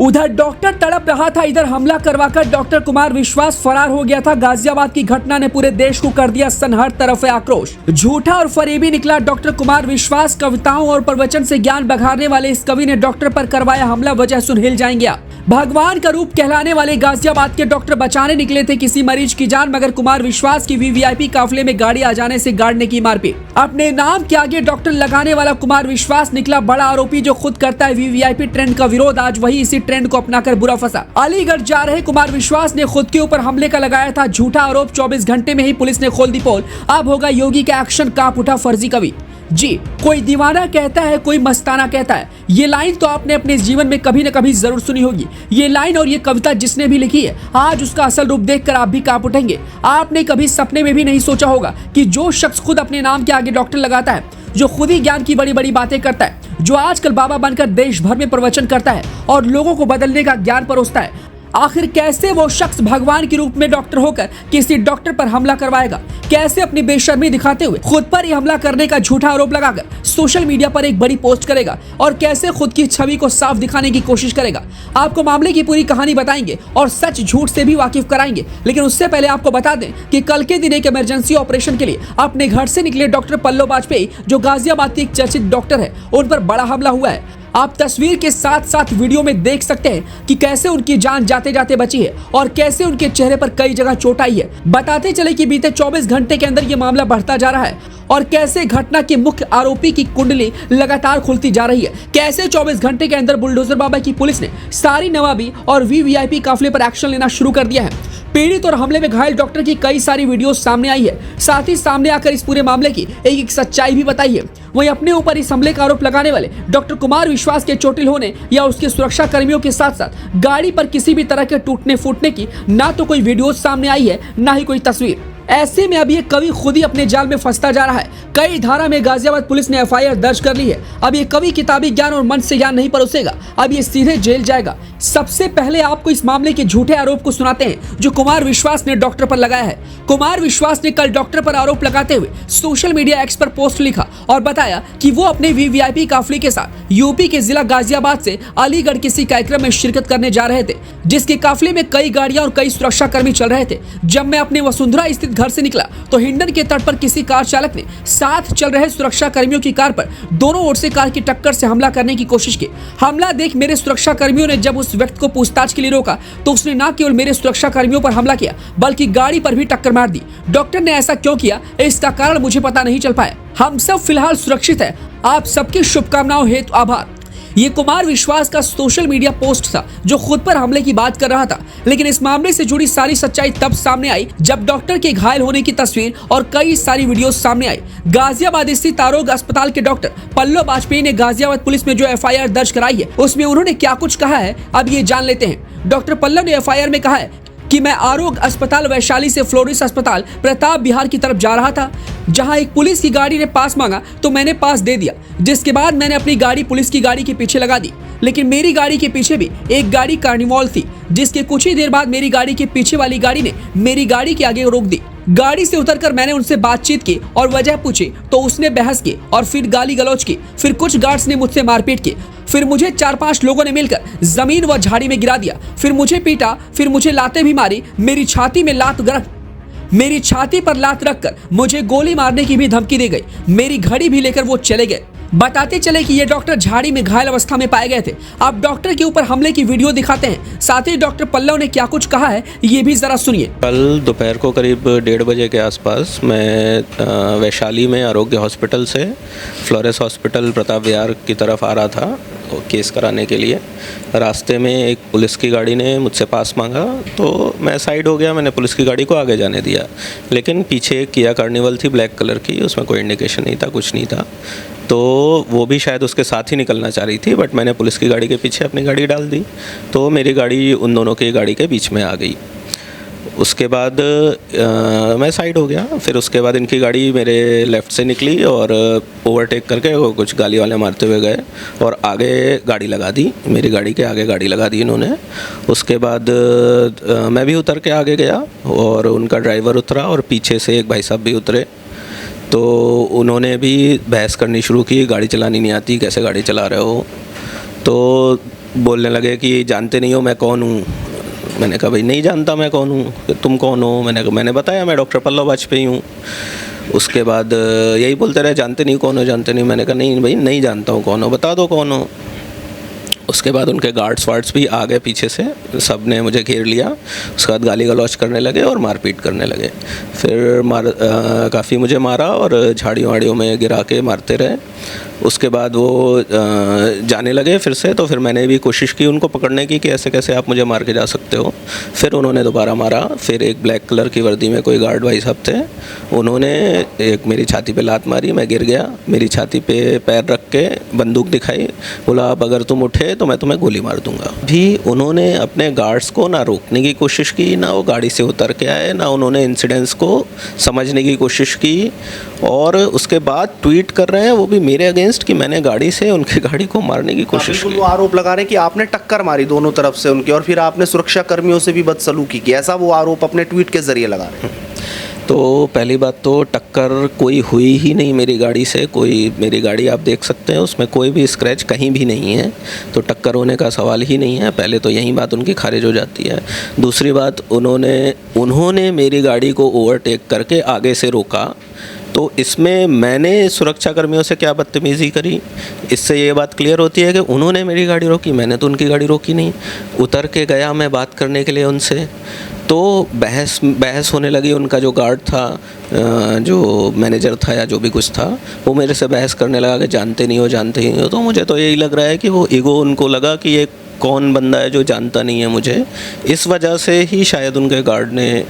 उधर डॉक्टर तड़प रहा था, इधर हमला करवाकर डॉक्टर कुमार विश्वास फरार हो गया था। गाजियाबाद की घटना ने पूरे देश को कर दिया सन, हर तरफ है आक्रोश। झूठा और फरेबी निकला डॉक्टर कुमार विश्वास। कविताओं और प्रवचन से ज्ञान बघारने वाले इस कवि ने डॉक्टर पर करवाया हमला, वजह सुन हिल जाएंगे आप। भगवान का रूप कहलाने वाले गाजियाबाद के डॉक्टर बचाने निकले थे किसी मरीज की जान, मगर कुमार विश्वास की वीवीआईपी काफिले में गाड़ी आ जाने से गार्ड ने की मारपीट। अपने नाम के आगे डॉक्टर लगाने वाला कुमार विश्वास निकला बड़ा आरोपी, जो खुद करता है वीवीआईपी ट्रेंड का विरोध। आज वही इसी ट्रेंड को अपनाकर बुरा फंसा। अलीगढ़ जा रहे कुमार विश्वास ने खुद के ऊपर हमले का लगाया था झूठा आरोप। 24 घंटे में ही पुलिस ने खोल दी पोल। अब होगा योगी का एक्शन, कांप उठा फर्जी कवि। जी, कोई दीवाना कहता है, कोई मस्ताना कहता है। ये लाइन तो आपने अपने जीवन में कभी न कभी जरूर सुनी होगी। ये लाइन और ये कविता जिसने भी लिखी है, आज उसका असल रूप देखकर आप भी कांप उठेंगे। आपने कभी सपने में भी नहीं सोचा होगा कि जो शख्स खुद अपने नाम के आगे डॉक्टर लगाता है, जो खुद ही ज्ञान की बड़ी बड़ी बातें करता है, जो आजकल बाबा बनकर देश भर में प्रवचन करता है और लोगों को बदलने का ज्ञान परोसता है, आखिर कैसे वो शख्स भगवान के रूप में डॉक्टर होकर किसी डॉक्टर पर हमला करवाएगा? कैसे अपनी बेशर्मी दिखाते हुए खुद पर ही हमला करने का झूठा आरोप लगाकर सोशल मीडिया पर एक बड़ी पोस्ट करेगा और कैसे खुद की छवि को साफ दिखाने की कोशिश करेगा? आपको मामले की पूरी कहानी बताएंगे और सच झूठ से भी वाकिफ कराएंगे। लेकिन उससे पहले आपको बता दें कि कल के दिन एक इमरजेंसी ऑपरेशन के लिए अपने घर से निकले डॉक्टर पल्लव वाजपेयी, जो गाजियाबाद के एक चर्चित डॉक्टर है, उन पर बड़ा हमला हुआ है। आप तस्वीर के साथ साथ वीडियो में देख सकते हैं कि कैसे उनकी जान जाते जाते बची है और कैसे उनके चेहरे पर कई जगह चोट आई है। बताते चले कि बीते 24 घंटे के अंदर ये मामला बढ़ता जा रहा है और कैसे घटना के मुख्य आरोपी की कुंडली लगातार खुलती जा रही है। कैसे 24 घंटे के अंदर बुलडोजर बाबा की पुलिस ने सारी नवाबी और वीवीआईपी काफिले पर एक्शन लेना शुरू कर दिया है। पीड़ित और हमले में घायल डॉक्टर की कई सारी वीडियो सामने आई है। साथ ही सामने आकर इस पूरे मामले की एक सच्चाई भी बताई है। वहीं अपने ऊपर इस हमले का आरोप लगाने वाले डॉक्टर कुमार विश्वास के चोटिल होने या उसके सुरक्षा कर्मियों के साथ साथ गाड़ी पर किसी भी तरह के टूटने फूटने की ना तो कोई वीडियो सामने आई है, ना ही कोई तस्वीर। ऐसे में अब ये कवि खुद ही अपने जाल में फंसता जा रहा है। कई धारा में गाजियाबाद पुलिस ने एफआईआर दर्ज कर ली है। अब ये कवि किताबी ज्ञान और मन से ज्ञान नहीं परोसेगा, अब ये सीधे जेल जाएगा। सबसे पहले आपको इस मामले के झूठे आरोप को सुनाते हैं जो कुमार विश्वास ने डॉक्टर पर लगाया है। कुमार विश्वास ने कल डॉक्टर पर आरोप लगाते हुए सोशल मीडिया एक्स पर पोस्ट लिखा और बताया कि वो अपने वीवीआईपी काफिले के साथ यूपी के जिला गाजियाबाद से अलीगढ़ किसी कार्यक्रम में शिरकत करने जा रहे थे, जिसके काफिले में कई गाड़ियां और कई सुरक्षा कर्मी चल रहे थे। जब मैं अपने वसुंधरा स्थित घर से निकला तो हिंडन के तट पर किसी कार चालक ने साथ चल रहे सुरक्षा कर्मियों की कार पर दोनों ओर से कार की टक्कर से हमला करने की कोशिश की। हमला देख मेरे सुरक्षा कर्मियों ने जब उस व्यक्ति को पूछताछ के लिए रोका तो उसने न केवल मेरे सुरक्षा कर्मियों पर हमला किया बल्कि गाड़ी पर भी टक्कर मार दी। डॉक्टर ने ऐसा क्यों किया, इसका कारण मुझे पता नहीं चल पाया। हम सब फिलहाल सुरक्षित है। आप सबकी शुभकामनाओं हेतु आभार। ये कुमार विश्वास का सोशल मीडिया पोस्ट था जो खुद पर हमले की बात कर रहा था। लेकिन इस मामले से जुड़ी सारी सच्चाई तब सामने आई जब डॉक्टर के घायल होने की तस्वीर और कई सारी वीडियो सामने आई। गाजियाबाद स्थित आरोग्य अस्पताल के डॉक्टर पल्लव वाजपेयी ने गाजियाबाद पुलिस में जो एफआईआर दर्ज कराई है उसमें उन्होंने क्या कुछ कहा है, अब ये जान लेते हैं। डॉक्टर पल्लव ने एफआईआर में कहा है कि मैं आरोग्य अस्पताल वैशाली से फ्लोरिस अस्पताल प्रताप बिहार की तरफ जा रहा था, जहां एक पुलिस की गाड़ी ने पास मांगा तो मैंने पास दे दिया, जिसके बाद मैंने अपनी गाड़ी पुलिस की गाड़ी के पीछे लगा दी। लेकिन मेरी गाड़ी के पीछे भी एक गाड़ी कार्निवॉल थी, जिसके कुछ ही देर बाद मेरी गाड़ी के पीछे वाली गाड़ी ने मेरी गाड़ी के आगे रोक दी। गाड़ी से उतरकर मैंने उनसे बातचीत की और वजह पूछी तो उसने बहस की और फिर गाली गलौज की। फिर कुछ गार्ड्स ने मुझसे मारपीट की। फिर मुझे 4-5 लोगों ने मिलकर जमीन व झाड़ी में गिरा दिया। फिर मुझे पीटा, फिर मुझे लातें भी मारी। मेरी छाती पर लात रखकर मुझे गोली मारने की भी धमकी दी गई। मेरी घड़ी भी लेकर वो चले गए। बताते चले कि ये डॉक्टर झाड़ी में घायल अवस्था में पाए गए थे। अब डॉक्टर के ऊपर हमले की वीडियो दिखाते हैं। साथ ही डॉक्टर पल्लव ने क्या कुछ कहा है ये भी जरा सुनिए। कल दोपहर को करीब 1:30 बजे के आसपास मैं वैशाली में आरोग्य हॉस्पिटल से फ्लोरेस हॉस्पिटल प्रताप विहार की तरफ आ रहा था केस कराने के लिए। रास्ते में एक पुलिस की गाड़ी ने मुझसे पास मांगा तो मैं साइड हो गया। मैंने पुलिस की गाड़ी को आगे जाने दिया, लेकिन पीछे एक किया कार्निवल थी ब्लैक कलर की, उसमें कोई इंडिकेशन नहीं था, कुछ नहीं था। तो वो भी शायद उसके साथ ही निकलना चाह रही थी, बट मैंने पुलिस की गाड़ी के पीछे अपनी गाड़ी डाल दी तो मेरी गाड़ी उन दोनों की गाड़ी के बीच में आ गई। उसके बाद मैं साइड हो गया। फिर उसके बाद इनकी गाड़ी मेरे लेफ़्ट से निकली और ओवरटेक करके वो कुछ गाली वाले मारते हुए गए और आगे गाड़ी लगा दी। मेरी गाड़ी के आगे गाड़ी लगा दी इन्होंने। उसके बाद मैं भी उतर के आगे गया और उनका ड्राइवर उतरा और पीछे से एक भाई साहब भी उतरे। तो उन्होंने भी बहस करनी शुरू की, गाड़ी चलानी नहीं आती, कैसे गाड़ी चला रहे हो। तो बोलने लगे कि जानते नहीं हो मैं कौन हूँ। मैंने कहा भाई नहीं जानता मैं कौन हूँ, तुम कौन हो? मैंने बताया मैं डॉक्टर पल्लव वाजपेयी हूँ। उसके बाद यही बोलते रहे जानते नहीं कौन हो, जानते नहीं। मैंने कहा नहीं भाई नहीं जानता हूँ कौन हो, बता दो कौन हो। उसके बाद उनके गार्ड्स वार्ड्स भी आ गए पीछे से, सब ने मुझे घेर लिया। उसके बाद गाली गलौज करने लगे और मारपीट करने लगे। फिर काफ़ी मुझे मारा और झाड़ियों वाड़ियों में गिरा के मारते रहे। उसके बाद वो जाने लगे फिर से, तो फिर मैंने भी कोशिश की उनको पकड़ने की कि ऐसे कैसे आप मुझे मार के जा सकते हो। फिर उन्होंने दोबारा मारा। फिर एक ब्लैक कलर की वर्दी में कोई गार्ड भाई साहब थे, उन्होंने एक मेरी छाती पे लात मारी, मैं गिर गया। मेरी छाती पे पैर रख के बंदूक दिखाई, बोला अब अगर तुम उठे तो मैं तुम्हें गोली मार दूंगा। भी उन्होंने अपने गार्ड्स को ना रोकने की कोशिश की, ना वो गाड़ी से उतर के आए, ना उन्होंने इंसिडेंट्स को समझने की कोशिश की। और उसके बाद ट्वीट कर रहे हैं वो भी मेरे अगेंस्ट कि मैंने गाड़ी से उनकी गाड़ी को मारने की कोशिश की। वो आरोप लगा रहे हैं कि आपने टक्कर मारी दोनों तरफ से उनके, और फिर आपने सुरक्षा कर्मियों से भी बदसलूकी की, ऐसा वो आरोप अपने ट्वीट के जरिए लगा रहे हैं। तो पहली बात तो टक्कर कोई हुई ही नहीं मेरी गाड़ी से। कोई, मेरी गाड़ी आप देख सकते हैं उसमें कोई भी स्क्रैच कहीं भी नहीं है, तो टक्कर होने का सवाल ही नहीं है। पहले तो यही बात उनकी खारिज हो जाती है। दूसरी बात, उन्होंने मेरी गाड़ी को ओवरटेक करके आगे से रोका, तो इसमें मैंने सुरक्षा कर्मियों से क्या बदतमीज़ी करी? इससे ये बात क्लियर होती है कि उन्होंने मेरी गाड़ी रोकी, मैंने तो उनकी गाड़ी रोकी नहीं। उतर के गया मैं बात करने के लिए उनसे, तो बहस होने लगी। उनका जो गार्ड था, जो मैनेजर था या जो भी कुछ था, वो मेरे से बहस करने लगा कि जानते नहीं हो। तो मुझे तो यही लग रहा है कि वो ईगो उनको लगा कि ये कौन बंदा है जो जानता नहीं है मुझे। इस वजह से ही शायद उनके गार्ड ने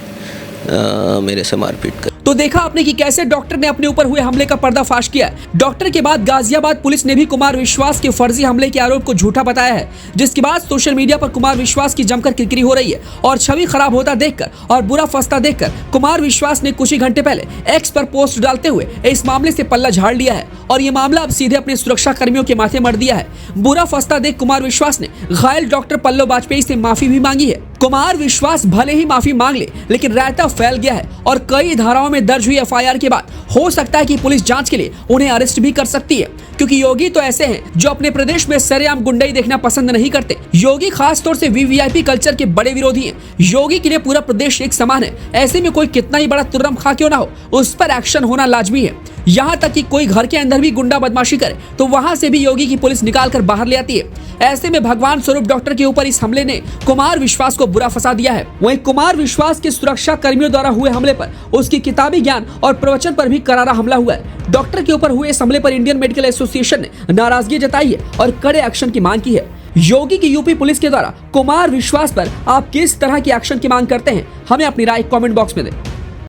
मेरे से मारपीट कर। तो देखा आपने कि कैसे डॉक्टर ने अपने ऊपर हुए हमले का पर्दाफाश किया। डॉक्टर के बाद गाजियाबाद पुलिस ने भी कुमार विश्वास के फर्जी हमले के आरोप को झूठा बताया है, जिसके बाद सोशल मीडिया पर कुमार विश्वास की जमकर किरकिरी हो रही है। और छवि खराब होता देखकर और बुरा फंसता देखकर कुमार विश्वास ने कुछ ही घंटे पहले एक्स पर पोस्ट डालते हुए इस मामले से पल्ला झाड़ लिया है और ये मामला अब सीधे अपने सुरक्षा कर्मियों के माथे मर दिया है। बुरा फंसता देख कुमार विश्वास ने घायल डॉक्टर पल्लव वाजपेयी से माफी भी मांगी है। कुमार विश्वास भले ही माफी मांग ले, लेकिन रायता फैल गया है और कई धाराओं में दर्ज हुई एफआईआर के बाद हो सकता है कि पुलिस जांच के लिए उन्हें अरेस्ट भी कर सकती है, क्योंकि योगी तो ऐसे हैं जो अपने प्रदेश में सरेआम गुंडाई देखना पसंद नहीं करते। योगी खास तौर से वीवीआईपी कल्चर के बड़े विरोधी हैं। योगी के लिए पूरा प्रदेश एक समान है। ऐसे में कोई कितना ही बड़ा तुर्रम खा क्यों ना हो, उस पर एक्शन होना लाजमी है। यहाँ तक कि कोई घर के अंदर भी गुंडा बदमाशी करे तो वहां से भी योगी की पुलिस निकाल कर बाहर ले आती है। ऐसे में भगवान स्वरूप डॉक्टर के ऊपर इस हमले ने कुमार विश्वास को बुरा फंसा दिया है। वहीं कुमार विश्वास के सुरक्षा कर्मियों द्वारा हुए हमले पर उसकी किताबी ज्ञान और प्रवचन पर भी करारा हमला हुआ है। डॉक्टर के ऊपर हुए इस हमले पर इंडियन मेडिकल एसोसिएशन ने नाराजगी जताई है और कड़े एक्शन की मांग की है। योगी की यूपी पुलिस के द्वारा कुमार विश्वास पर आप किस तरह की एक्शन की मांग करते हैं, हमें अपनी राय कमेंट बॉक्स में दें।